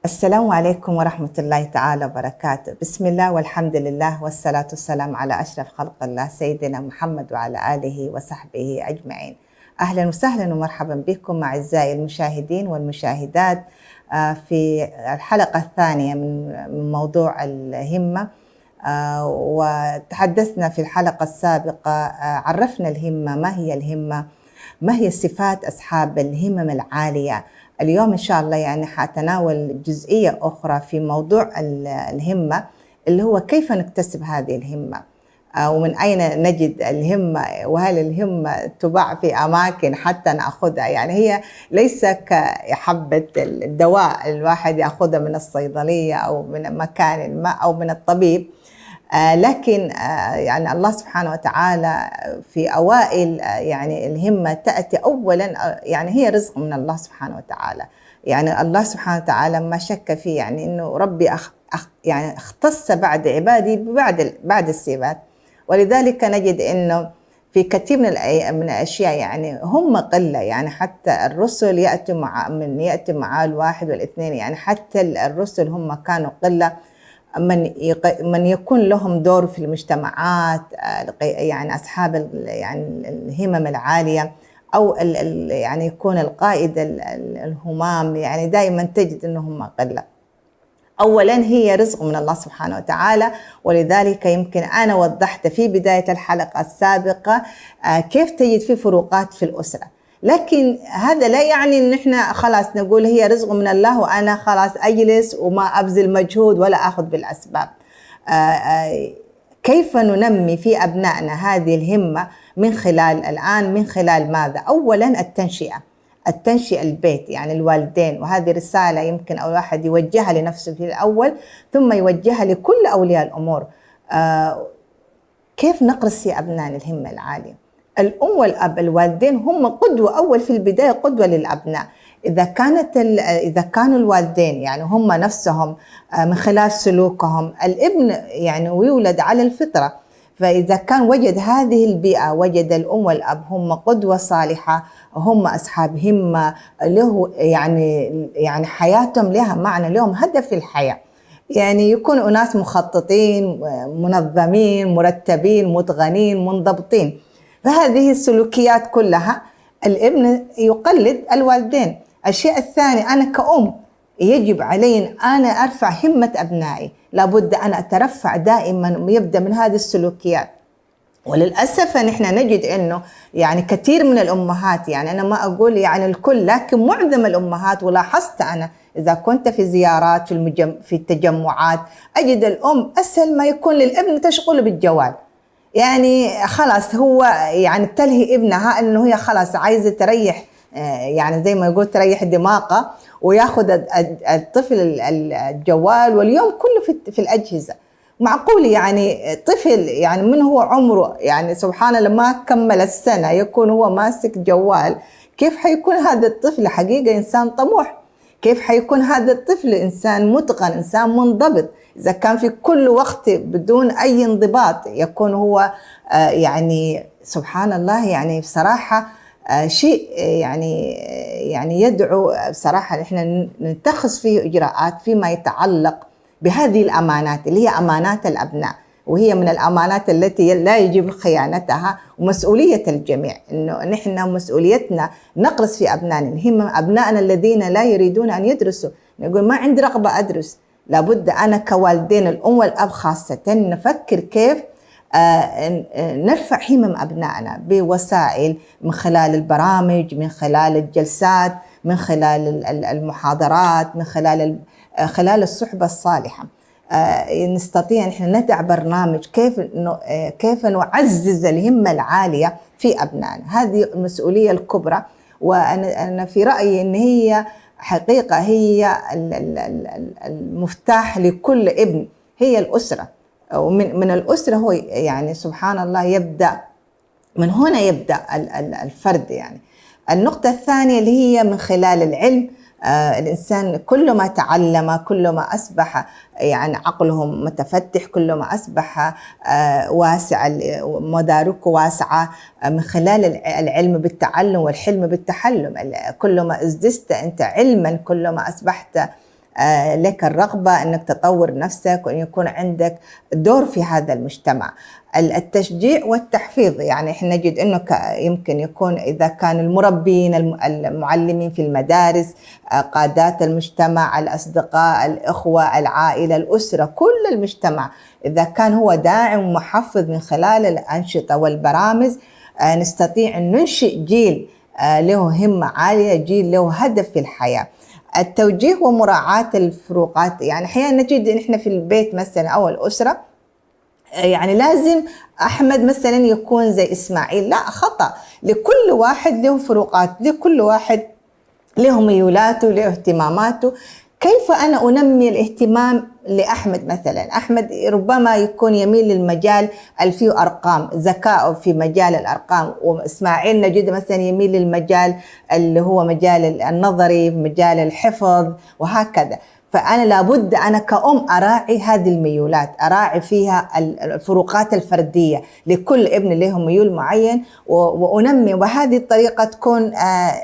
السلام عليكم ورحمة الله تعالى وبركاته. بسم الله والحمد لله والصلاة والسلام على أشرف خلق الله سيدنا محمد وعلى آله وصحبه أجمعين. أهلا وسهلا ومرحبا بكم أعزائي المشاهدين والمشاهدات في الحلقة الثانية من موضوع الهمة. وتحدثنا في الحلقة السابقة، عرفنا الهمة، ما هي الهمة، ما هي صفات أصحاب الهمم العالية. اليوم إن شاء الله يعني حأتناول جزئية أخرى في موضوع الهمة، اللي هو كيف نكتسب هذه الهمة، ومن أين نجد الهمة، وهل الهمة تباع في أماكن حتى نأخذها. يعني هي ليس كحبة الدواء الواحد يأخذها من الصيدلية أو من مكان ما أو من الطبيب، لكن يعني الله سبحانه وتعالى في أوائل يعني الهمة تأتي أولا، يعني هي رزق من الله سبحانه وتعالى. يعني الله سبحانه وتعالى ما شك فيه، يعني إنه ربي يعني اختص بعد عبادي بعد الصفات، ولذلك نجد إنه في كثير من الأشياء يعني هم قلة. يعني حتى الرسل يأتي مع الواحد والاثنين، يعني حتى الرسل هم كانوا قلة. من يكون لهم دور في المجتمعات، يعني أصحاب يعني الهمم العالية، أو يعني يكون القائد الهمام، يعني دائما تجد أنهم قلة. أولا هي رزق من الله سبحانه وتعالى، ولذلك يمكن أنا وضحت في بداية الحلقة السابقة كيف تجد في فروقات في الأسرة. لكن هذا لا يعني ان احنا خلاص نقول هي رزق من الله وانا خلاص اجلس وما ابذل مجهود ولا اخذ بالاسباب. كيف ننمي في ابنائنا هذه الهمة؟ من خلال ماذا؟ اولا التنشئة البيت، يعني الوالدين، وهذه رسالة يمكن الواحد يوجهها لنفسه في الأول ثم يوجهها لكل أولياء الأمور. كيف نقرس في أبنائنا الهمة العالية؟ الأم والأب الوالدين هم قدوة أول في البداية، قدوة للأبناء. إذا كانوا الوالدين يعني هم نفسهم من خلال سلوكهم، الابن يعني يولد على الفطرة، فإذا كان وجد هذه البيئة، وجد الأم والأب هم قدوة صالحة، هم أصحاب همة، له يعني حياتهم لها معنى، لهم هدف في الحياة، يعني يكونوا ناس مخططين، منظمين، مرتبين، متقنين، منضبطين. فهذه السلوكيات كلها الابن يقلد الوالدين. الشيء الثاني، أنا كأم يجب علي أن أنا أرفع همة أبنائي، لابد أن أترفع دائما، يبدأ من هذه السلوكيات. وللأسف نحن نجد أنه يعني كثير من الأمهات، يعني أنا ما أقول يعني الكل، لكن معظم الأمهات، ولاحظت أنا إذا كنت في زيارات في التجمعات، أجد الأم أسهل ما يكون للابن تشغل بالجوال. يعني خلاص هو يعني تلهي ابنها أنه هي خلاص عايزة تريح، يعني زي ما يقول تريح دماغها، وياخذ الطفل الجوال واليوم كله في الأجهزة. معقول يعني طفل يعني من هو عمره يعني سبحان الله ما كمل السنة يكون هو ماسك جوال؟ كيف حيكون هذا الطفل حقيقة إنسان طموح؟ كيف حيكون هذا الطفل إنسان متقن، إنسان منضبط؟ إذا كان في كل وقت بدون أي انضباط يكون هو يعني سبحان الله، يعني بصراحة شيء يعني يدعو بصراحة إحنا نتخذ فيه إجراءات فيما يتعلق بهذه الأمانات اللي هي أمانات الأبناء، وهي من الأمانات التي لا يجب خيانتها، ومسؤولية الجميع إنه نحن مسؤوليتنا نقرس في أبنائنا الهمم. أبنائنا الذين لا يريدون أن يدرسوا، نقول ما عندي رغبة أدرس، لابد أنا كوالدين الأم والأب خاصة نفكر كيف نرفع همم أبنائنا بوسائل، من خلال البرامج، من خلال الجلسات، من خلال المحاضرات، من خلال الصحبة الصالحة. نستطيع نحن ندع برنامج كيف نعزز الهمة العالية في أبنائنا. هذه المسؤولية الكبرى، وأنا في رأيي أن هي حقيقة هي المفتاح لكل ابن، هي الأسرة. ومن الأسرة هو يعني سبحان الله يبدأ من هنا، يبدأ الفرد. يعني النقطة الثانية اللي هي من خلال العلم. الإنسان كل ما تعلم، كل ما أصبح يعني عقله متفتح، كل ما أصبح واسع، مداركه واسعة من خلال العلم بالتعلم والحلم بالتحلم. كل ما ازددت أنت علما، كل ما أصبحت لك الرغبة أنك تطور نفسك وأن يكون عندك دور في هذا المجتمع. التشجيع والتحفيظ، يعني احنا نجد انه يمكن يكون اذا كان المربين المعلمين في المدارس، قادات المجتمع، الاصدقاء، الاخوه، العائله، الاسره، كل المجتمع اذا كان هو داعم ومحفز من خلال الانشطه والبرامج، نستطيع ان ننشئ جيل له همه عاليه، جيل له هدف في الحياه. التوجيه ومراعاه الفروقات، يعني احيانا نجد ان احنا في البيت مثلا او الاسره يعني لازم أحمد مثلا يكون زي إسماعيل، لا، خطأ. لكل واحد له فروقات، لكل واحد له ميولاته، له اهتماماته. كيف أنا أنمي الاهتمام لأحمد؟ مثلا أحمد ربما يكون يميل للمجال اللي فيه أرقام، ذكاءه في مجال الأرقام، وإسماعيل نجد مثلا يميل للمجال اللي هو مجال النظري، مجال الحفظ، وهكذا. فأنا لابد أنا كأم أراعي هذه الميولات، أراعي فيها الفروقات الفردية، لكل ابن له ميول معين وأنمي. وهذه الطريقة تكون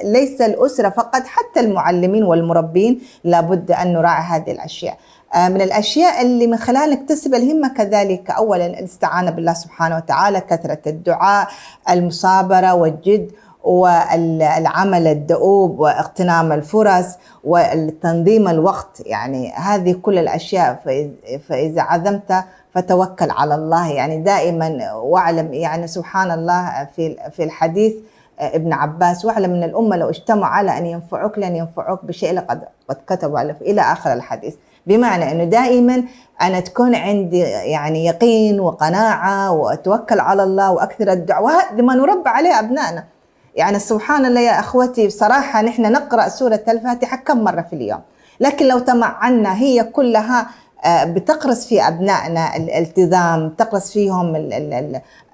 ليس الأسرة فقط، حتى المعلمين والمربين لابد أن نراعي هذه الأشياء. من الأشياء اللي من خلال نكتسب الهمة كذلك، أولا الاستعانة بالله سبحانه وتعالى، كثرة الدعاء، المصابرة والجد، والعمل الدؤوب، واغتنام الفرص، والتنظيم الوقت. يعني هذه كل الأشياء. فإذا عزمت فتوكل على الله، يعني دائما. واعلم، يعني سبحان الله في الحديث ابن عباس، واعلم من الأمة لو اجتمعوا على أن ينفعوك لن ينفعوك بشيء قد كتبوا عليه، إلى آخر الحديث. بمعنى أنه دائما أنا تكون عندي يعني يقين وقناعة وأتوكل على الله وأكثر الدعاء، وهذا ما نربى عليه أبنائنا. يعني سبحان الله يا أخوتي، بصراحة نحن نقرأ سورة الفاتحة كم مرة في اليوم، لكن لو تمعنا هي كلها بتقرص في أبنائنا الالتزام، تقرص فيهم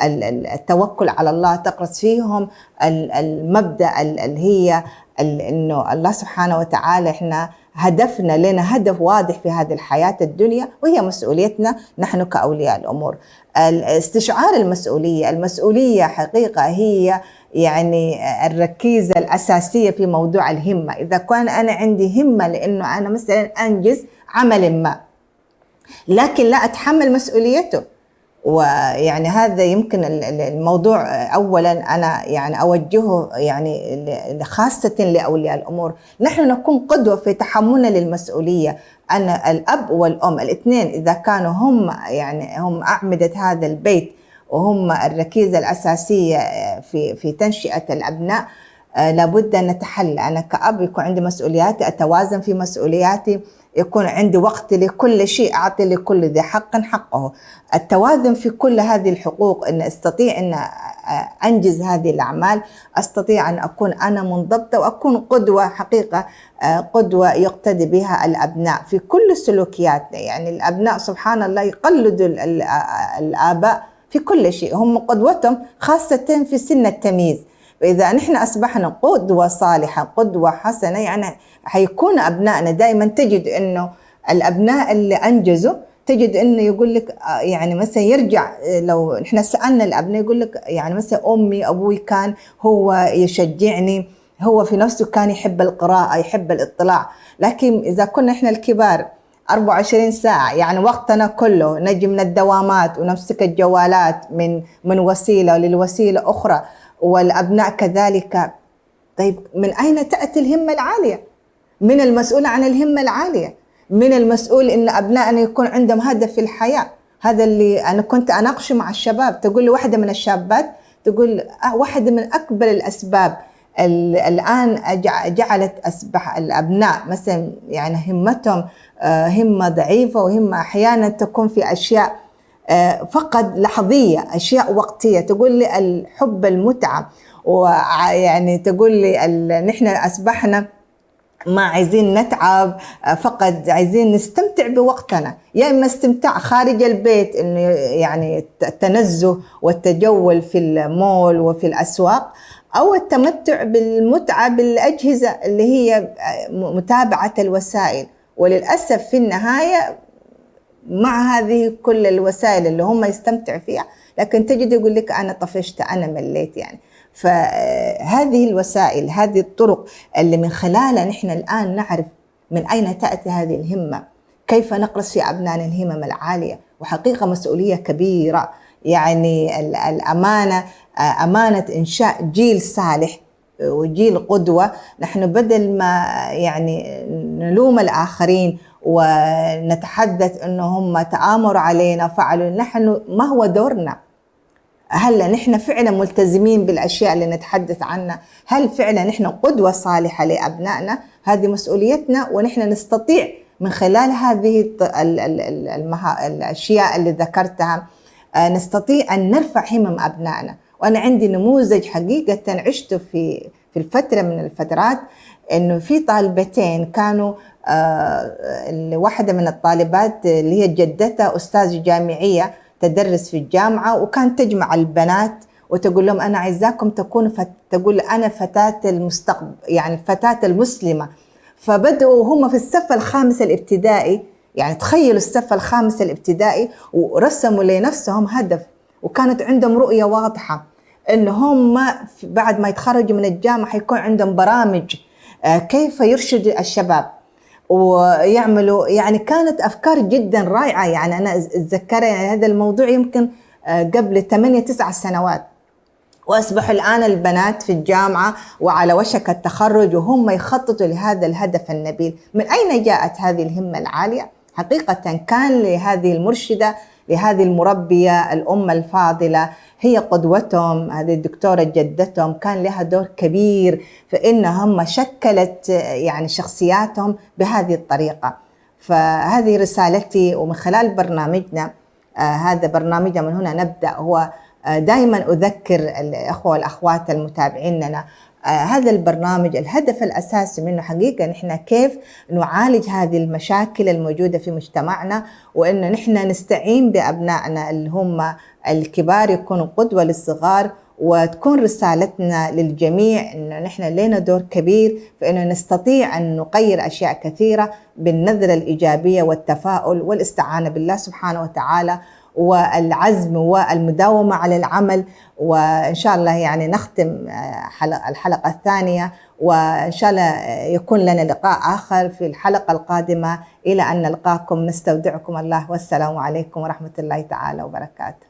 التوكل على الله، تقرص فيهم المبدأ اللي هي إنه الله سبحانه وتعالى إحنا هدفنا، لنا هدف واضح في هذه الحياة الدنيا، وهي مسؤوليتنا نحن كأولياء الأمور. استشعار المسؤولية حقيقة هي يعني الركيزة الأساسية في موضوع الهمة. إذا كان أنا عندي همة لأنه أنا مثلا أنجز عمل ما، لكن لا أتحمل مسؤوليته، ويعني هذا يمكن الموضوع أولا أنا يعني أوجهه يعني خاصة لأولياء الأمور، نحن نكون قدوة في تحملنا للمسؤولية. أنا الأب والأم الاثنين إذا كانوا هم أعمدة هذا البيت، وهم الركيزة الأساسية في تنشئة الأبناء، لابد أن نتحلى. أنا كأب يكون عندي مسؤولياتي، أتوازن في مسؤولياتي، يكون عندي وقت لكل شيء، أعطي لكل ذي حق حقه. التوازن في كل هذه الحقوق، أن أستطيع أن أنجز هذه الأعمال، أستطيع أن أكون أنا منضبطة وأكون قدوة حقيقة، قدوة يقتدي بها الأبناء في كل سلوكياتنا. يعني الأبناء سبحان الله يقلدوا الآباء في كل شيء، هم قدوتهم خاصة في سن التمييز. فإذا نحن أصبحنا قدوة صالحة، قدوة حسنة، يعني حيكون أبنائنا دائما تجد أنه الأبناء اللي أنجزوا تجد أنه يقول لك يعني مثلا يرجع، لو نحن سألنا الأبناء يقول لك يعني مثلا أمي أبوي كان هو يشجعني، هو في نفسه كان يحب القراءة، يحب الاطلاع. لكن إذا كنا إحنا الكبار 24 ساعة يعني وقتنا كله نجي من الدوامات ونمسك الجوالات من وسيلة للوسيلة أخرى، والأبناء كذلك، طيب من أين تأتي الهمة العالية؟ من المسؤول عن الهمة العالية، من المسؤول إن أبنائنا يكون عندهم هدف في الحياة. هذا اللي أنا كنت أناقشه مع الشباب. تقول لي واحدة من الشابات تقول واحدة من أكبر الأسباب الآن جعلت أصبح الأبناء مثلا يعني همتهم همة ضعيفة، وهمة أحيانا تكون في أشياء فقط لحظية، أشياء وقتية. تقول لي الحب المتعة، ويعني تقول لي نحن أصبحنا ما عايزين نتعب، فقط عايزين نستمتع بوقتنا، يا إما استمتاع خارج البيت إنه يعني التنزه والتجول في المول وفي الأسواق، أو التمتع بالمتعة بالأجهزة اللي هي متابعة الوسائل. وللأسف في النهاية مع هذه كل الوسائل اللي هم يستمتعوا فيها، لكن تجد يقول لك أنا طفشت، أنا مليت يعني. فهذه الوسائل، هذه الطرق اللي من خلالها نحن الآن نعرف من أين تأتي هذه الهمة؟ كيف نقرص في أبنائنا الهمم العالية؟ وحقيقة مسؤولية كبيرة، يعني الأمانة، أمانة إنشاء جيل صالح وجيل قدوة. نحن بدل ما يعني نلوم الآخرين ونتحدث أنه هم تآمروا علينا فعلوا، نحن ما هو دورنا؟ هل نحن فعلا ملتزمين بالأشياء اللي نتحدث عنها؟ هل فعلا نحن قدوة صالحة لأبنائنا؟ هذه مسؤوليتنا، ونحن نستطيع من خلال هذه الأشياء اللي ذكرتها نستطيع أن نرفع همم أبنائنا. وأنا عندي نموذج حقيقة عشته في الفترة من الفترات، إنه في طالبتين كانوا واحدة من الطالبات اللي هي جدتها أستاذة جامعية تدرس في الجامعة، وكانت تجمع البنات وتقول لهم أنا عايزاكم تكونوا تقول أنا فتاة المستقبل، يعني الفتاة المسلمة. فبدأوا هم في الصف الخامس الابتدائي، يعني تخيلوا الصف الخامس الابتدائي، ورسموا لنفسهم هدف، وكانت عندهم رؤية واضحة إن هم بعد ما يتخرجوا من الجامعة حيكون عندهم برامج كيف يرشدوا الشباب ويعملوا، يعني كانت أفكار جدا رائعة. يعني أنا أتذكر يعني هذا الموضوع يمكن قبل 8-9 سنوات، وأصبحوا الآن البنات في الجامعة وعلى وشك التخرج وهم يخططوا لهذا الهدف النبيل. من أين جاءت هذه الهمة العالية؟ حقيقة كان لهذه المرشدة، لهذه المربية، الأم الفاضلة، هي قدوتهم، هذه الدكتورة جدتهم كان لها دور كبير في إنهم شكلت يعني شخصياتهم بهذه الطريقة. فهذه رسالتي، ومن خلال برنامجنا هذا برنامجنا من هنا نبدأ، هو دائما أذكر الأخوة والأخوات المتابعين لنا هذا البرنامج الهدف الأساسي منه حقيقة نحن كيف نعالج هذه المشاكل الموجودة في مجتمعنا، وإن نحن نستعين بأبنائنا اللي هم الكبار يكونوا قدوة للصغار، وتكون رسالتنا للجميع إنه نحن لنا دور كبير في إنه نستطيع أن نغير أشياء كثيرة بالنظرة الإيجابية والتفاؤل والاستعانة بالله سبحانه وتعالى والعزم والمداومة على العمل. وإن شاء الله يعني نختم الحلقة الثانية، وإن شاء الله يكون لنا لقاء آخر في الحلقة القادمة. إلى أن نلقاكم نستودعكم الله، والسلام عليكم ورحمة الله تعالى وبركاته.